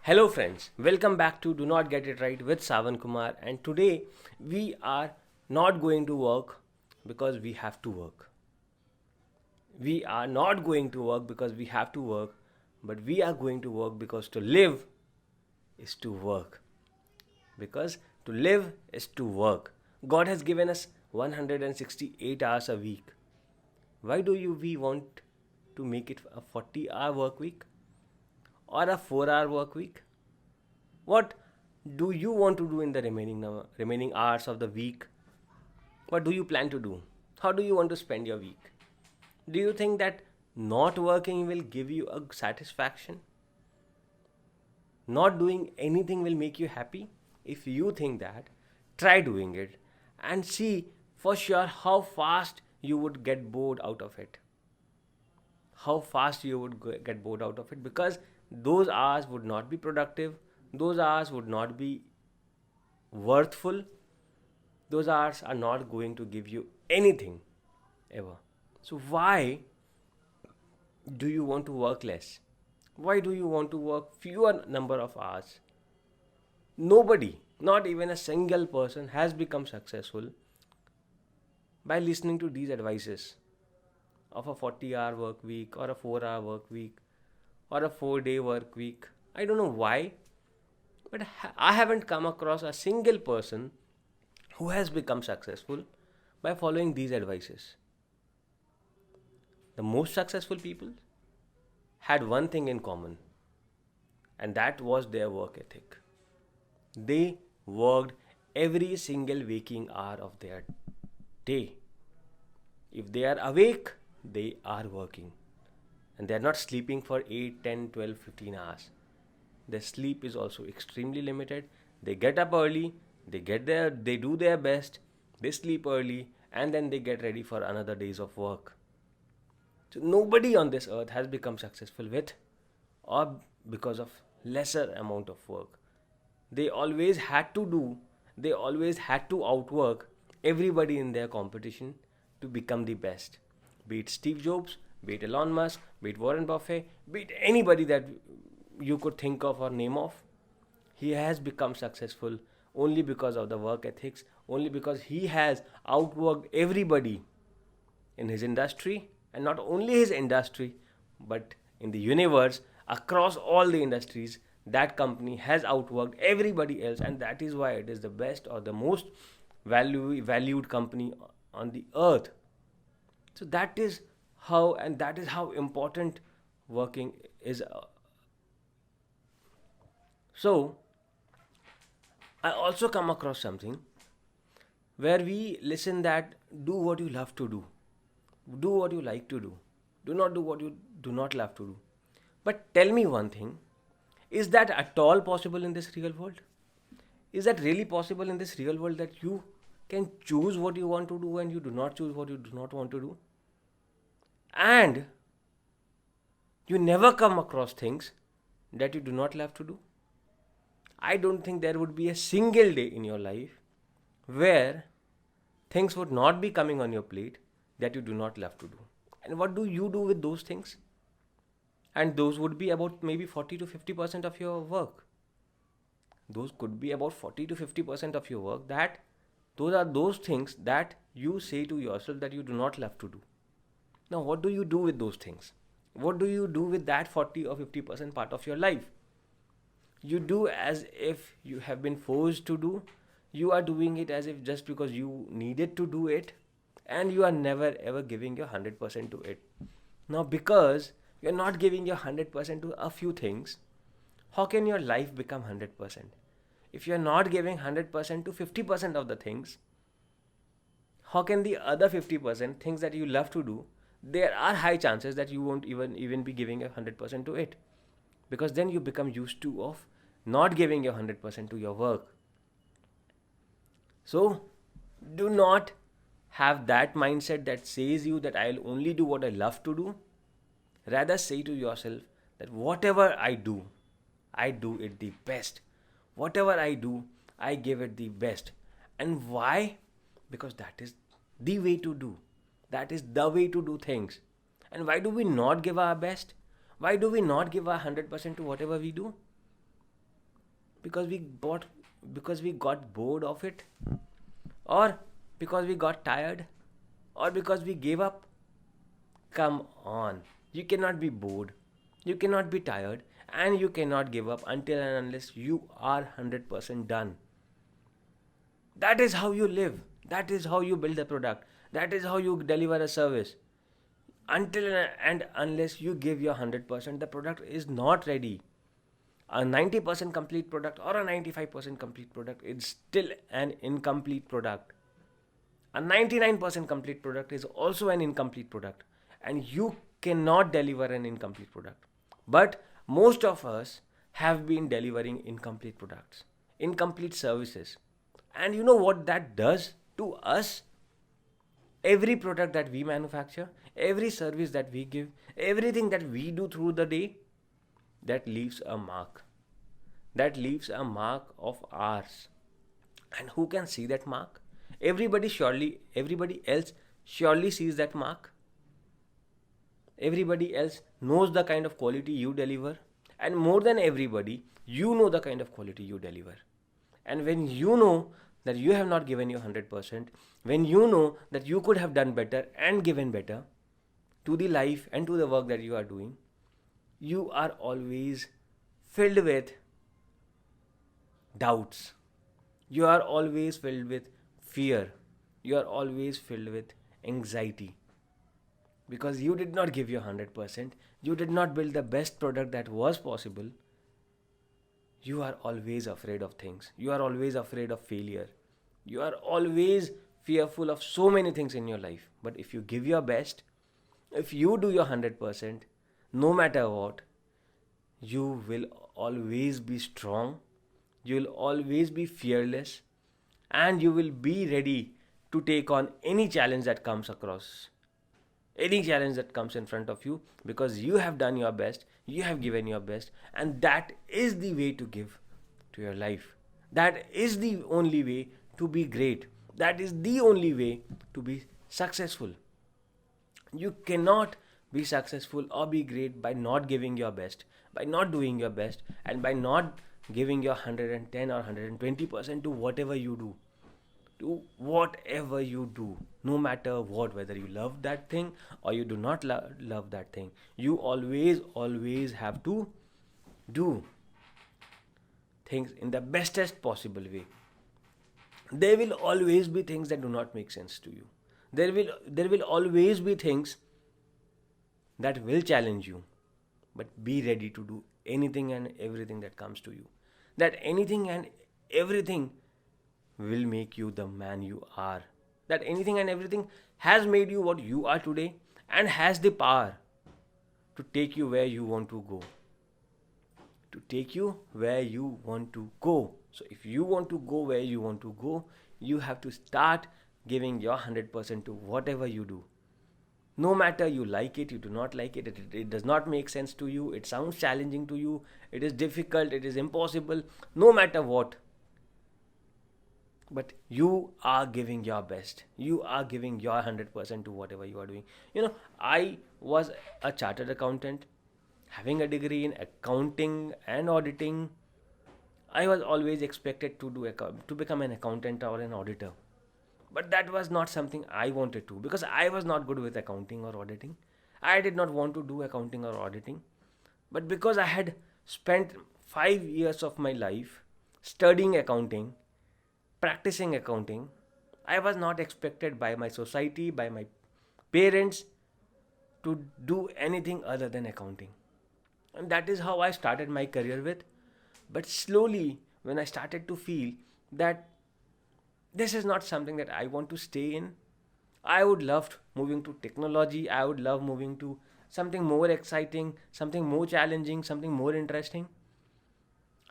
Hello, friends. Welcome back to Do Not Get It Right with Sawan Kumar. And today we are not going to work because we have to work. We are not going to work because we have to work, but we are going to work because to live is to work. Because to live is to work. God has given us 168 hours a week. Why do we want to make it a 40-hour work week or a 4-hour work week? What do you want to do in the remaining hours of the week? What do you plan to do? How do you want to spend your week? Do you think that not working will give you a satisfaction? Not doing anything will make you happy? If you think that, try doing it and see for sure how fast you would get bored out of it. How fast you would get bored out of it, because those hours would not be productive, those hours would not be worthful, those hours are not going to give you anything ever. So why do you want to work less? Why do you want to work fewer number of hours? Nobody, not even a single person, has become successful by listening to these advices of a 40-hour work week or a 4-hour work week or a 4-day work week. I don't know why, but I haven't come across a single person who has become successful by following these advices. The most successful people had one thing in common, and that was their work ethic. They worked every single waking hour of their day. If they are awake, they are working. And they are not sleeping for 8, 10, 12, 15 hours. Their sleep is also extremely limited. They get up early, they do their best, they sleep early, and then they get ready for another days of work. So nobody on this earth has become successful with or because of lesser amount of work. They always had to outwork everybody in their competition to become the best. Be it Steve Jobs, be it Elon Musk, be it Warren Buffett, be it anybody that you could think of or name of. He has become successful only because of the work ethics, only because he has outworked everybody in his industry, and not only his industry, but in the universe, across all the industries. That company has outworked everybody else, and that is why it is the best or the most valued company on the earth. So that is how important working is. So I also come across something where we listen that do what you love to do what you like to do not do what you do not love to do. But tell me one thing, is that at all possible in this real world? Is that really possible in this real world that you can choose what you want to do and you do not choose what you do not want to do? And you never come across things that you do not love to do? I don't think there would be a single day in your life where things would not be coming on your plate that you do not love to do. And what do you do with those things? And those would be about maybe 40 to 50% of your work. Those could be about 40 to 50% of your work, that those are those things that you say to yourself that you do not love to do. Now, what do you do with those things? What do you do with that 40 or 50% part of your life? You do as if you have been forced to do. You are doing it as if just because you needed to do it, and you are never ever giving your 100% to it. Now, because you're not giving your 100% to a few things, how can your life become 100%? If you're not giving 100% to 50% of the things, how can the other 50% things that you love to do, there are high chances that you won't even be giving your 100% to it, because then you become used to of not giving your 100% to your work. So do not have that mindset that says you that I'll only do what I love to do. Rather say to yourself that whatever I do it the best. Whatever I do, I give it the best. And why? Because that is the way to do. That is the way to do things. And why do we not give our best? Why do we not give our 100% to whatever we do? because because we got bored of it, or because we got tired, or because we gave up. Come on, you cannot be bored, you cannot be tired, and you cannot give up until and unless you are 100% done. That is how you live. That is how you build a product. That is how you deliver a service. Until and unless you give your 100%, the product is not ready. A 90% complete product or a 95% complete product is still an incomplete product. A 99% complete product is also an incomplete product. And you cannot deliver an incomplete product. But most of us have been delivering incomplete products, incomplete services. And you know what that does to us? Every product that we manufacture, every service that we give, everything that we do through the day, that leaves a mark. That leaves a mark of ours. And who can see that mark? Everybody else surely sees that mark. Everybody else knows the kind of quality you deliver. And more than everybody, you know the kind of quality you deliver. And when you know that you have not given your 100%, when you know that you could have done better and given better to the life and to the work that you are doing, you are always filled with doubts. You are always filled with fear. You are always filled with anxiety. Because you did not give your 100%, you did not build the best product that was possible. You are always afraid of things. You are always afraid of failure. You are always fearful of so many things in your life. But if you give your best, if you do your 100%, no matter what, you will always be strong. You will always be fearless. And you will be ready to take on any challenge that comes across. Any challenge that comes in front of you, because you have done your best, you have given your best, and that is the way to give to your life. That is the only way to be great. That is the only way to be successful. You cannot be successful or be great by not giving your best, by not doing your best, and by not giving your 110 or 120% to whatever you do. To whatever you do, no matter what, whether you love that thing or you do not love that thing, you always have to do things in the bestest possible way. There will always be things that do not make sense to you. There will always be things that will challenge you, but be ready to do anything and everything that comes to you. That anything and everything will make you the man you are. That anything and everything has made you what you are today and has the power to take you where you want to go. To take you where you want to go. So if you want to go where you want to go, you have to start giving your 100% to whatever you do. No matter you like it, you do not like it, it does not make sense to you, it sounds challenging to you, it is difficult, it is impossible, no matter what. But you are giving your best. You are giving your 100% to whatever you are doing. I was a chartered accountant, having a degree in accounting and auditing. I was always expected to become an accountant or an auditor. But that was not something I wanted to, because I was not good with accounting or auditing. I did not want to do accounting or auditing. But because I had spent 5 years of my life studying accounting, practicing accounting, I was not expected by my society, by my parents, to do anything other than accounting. And that is how I started my career with. But slowly, when I started to feel that this is not something that I want to stay in, I would love moving to technology, I would love moving to something more exciting, something more challenging, something more interesting.